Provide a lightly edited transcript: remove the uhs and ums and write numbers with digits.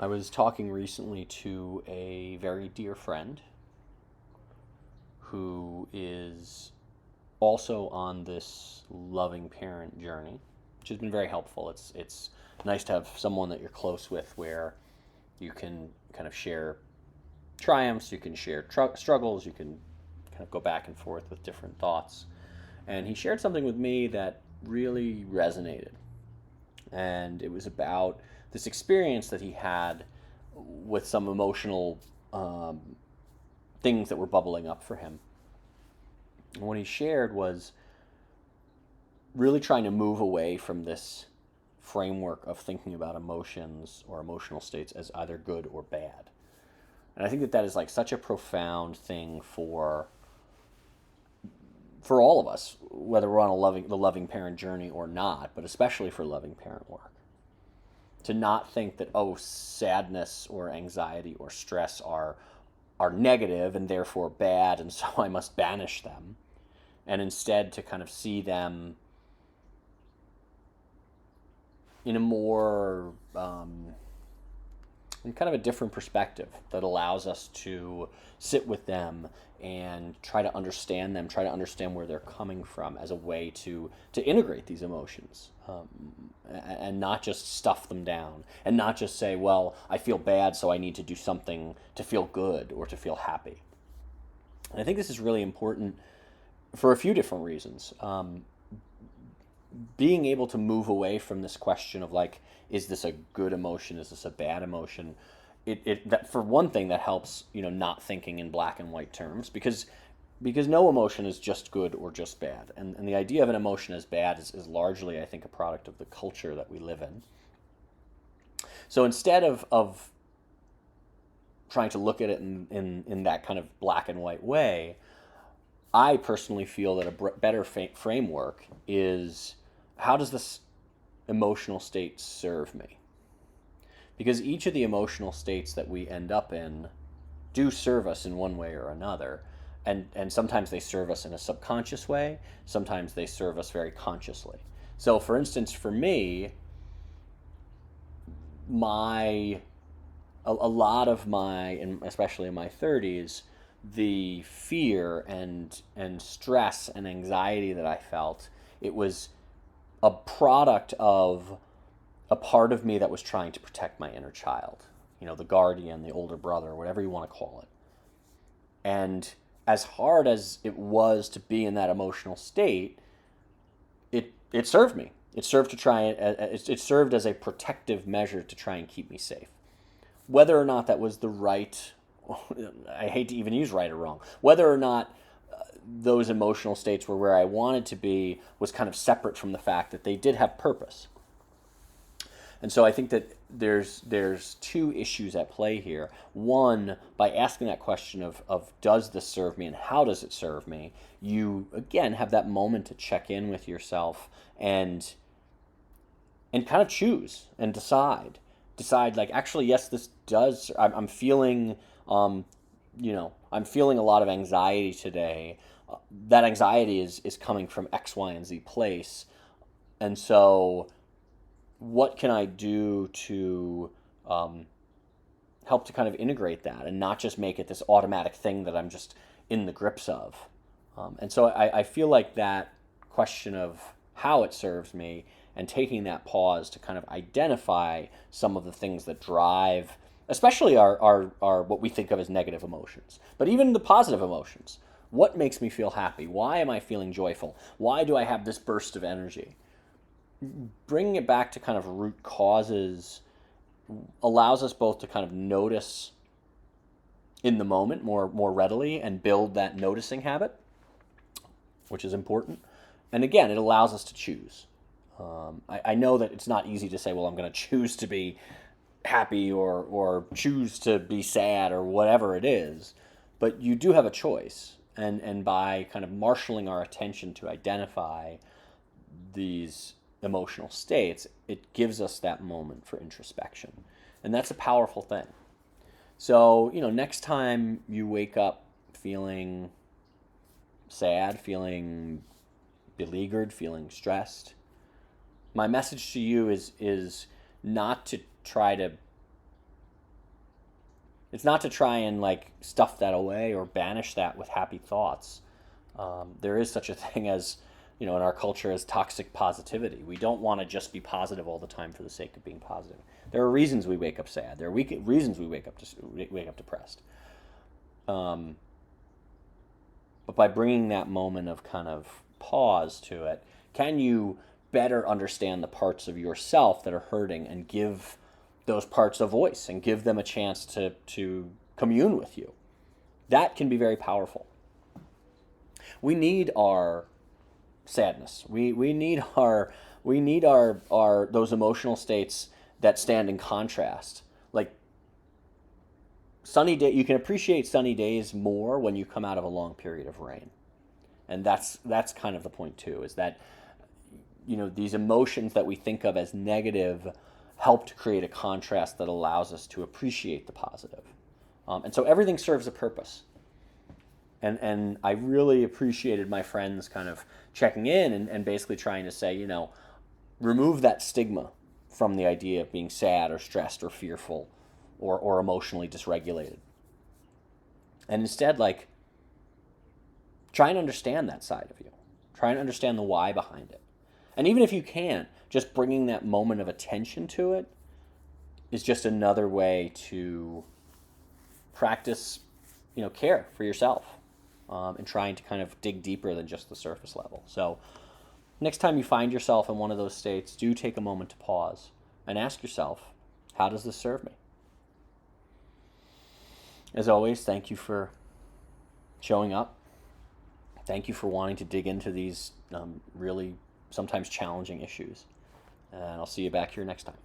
I was talking recently to a very dear friend who is also on this loving parent journey, which has been very helpful. It's nice to have someone that you're close with where you can kind of share triumphs, you can share struggles, you can kind of go back and forth with different thoughts. And he shared something with me that really resonated. And it was about this experience that he had with some emotional um, things that were bubbling up for him. And what he shared was really trying to move away from this framework of thinking about emotions or emotional states as either good or bad. And I think that that is like such a profound thing for all of us, whether we're on the loving parent journey or not, but especially for loving parent work. To not think that, oh, sadness or anxiety or stress are negative and therefore bad, and so I must banish them, and instead to kind of see them in a more in kind of a different perspective that allows us to sit with them and try to understand them, try to understand where they're coming from as a way to integrate these emotions, and not just stuff them down, and not just say, well, I feel bad, so I need to do something to feel good or to feel happy. And I think this is really important for a few different reasons. Being able to move away from this question of like, is this a good emotion? Is this a bad emotion? That for one thing that helps, not thinking in black and white terms, because no emotion is just good or just bad. And the idea of an emotion as bad is largely, I think, a product of the culture that we live in. So instead of trying to look at it in that kind of black and white way, I personally feel that a better framework is, how does this emotional state serve me? Because each of the emotional states that we end up in do serve us in one way or another. And sometimes they serve us in a subconscious way, sometimes they serve us very consciously. So, for instance, for me, a lot of my, and especially in my 30s, the fear and stress and anxiety that I felt, it was a product of a part of me that was trying to protect my inner child, the guardian, the older brother, whatever you want to call it. And as hard as it was to be in that emotional state, it served me. It served to try it served as a protective measure to try and keep me safe. Whether or not that was the right, I hate to even use right or wrong, whether or not those emotional states were where I wanted to be was kind of separate from the fact that they did have purpose. And so I think that there's two issues at play here. One, by asking that question of does this serve me and how does it serve me, you again have that moment to check in with yourself and kind of choose and decide like, actually, yes, this does. I'm feeling I'm feeling a lot of anxiety today. That anxiety is coming from X, Y, and Z place. And so what can I do to help to kind of integrate that and not just make it this automatic thing that I'm just in the grips of? And so I feel like that question of how it serves me and taking that pause to kind of identify some of the things that drive, especially our what we think of as negative emotions, but even the positive emotions. What makes me feel happy? Why am I feeling joyful? Why do I have this burst of energy? Bringing it back to kind of root causes allows us both to kind of notice in the moment more readily and build that noticing habit, which is important. And again, it allows us to choose. I know that it's not easy to say, well, I'm going to choose to be happy or choose to be sad or whatever it is, but you do have a choice. And by kind of marshaling our attention to identify these emotional states, it gives us that moment for introspection. And that's a powerful thing. So, next time you wake up feeling sad, feeling beleaguered, feeling stressed, my message to you is not to try to It's not to try and like stuff that away or banish that with happy thoughts. There is such a thing as, in our culture as toxic positivity. We don't want to just be positive all the time for the sake of being positive. There are reasons we wake up sad. There are reasons we wake up depressed. But by bringing that moment of kind of pause to it, can you better understand the parts of yourself that are hurting and give those parts a voice and give them a chance to commune with you? That can be very powerful. We need our sadness. We need our those emotional states that stand in contrast. Like sunny day, you can appreciate sunny days more when you come out of a long period of rain. And that's kind of the point too, is that these emotions that we think of as negative help to create a contrast that allows us to appreciate the positive. And so everything serves a purpose. And I really appreciated my friends kind of checking in and basically trying to say, remove that stigma from the idea of being sad or stressed or fearful or emotionally dysregulated. And instead, like, try and understand that side of you. Try and understand the why behind it. And even if you can't, just bringing that moment of attention to it is just another way to practice, care for yourself, and trying to kind of dig deeper than just the surface level. So next time you find yourself in one of those states, do take a moment to pause and ask yourself, how does this serve me? As always, thank you for showing up. Thank you for wanting to dig into these really sometimes challenging issues. And I'll see you back here next time.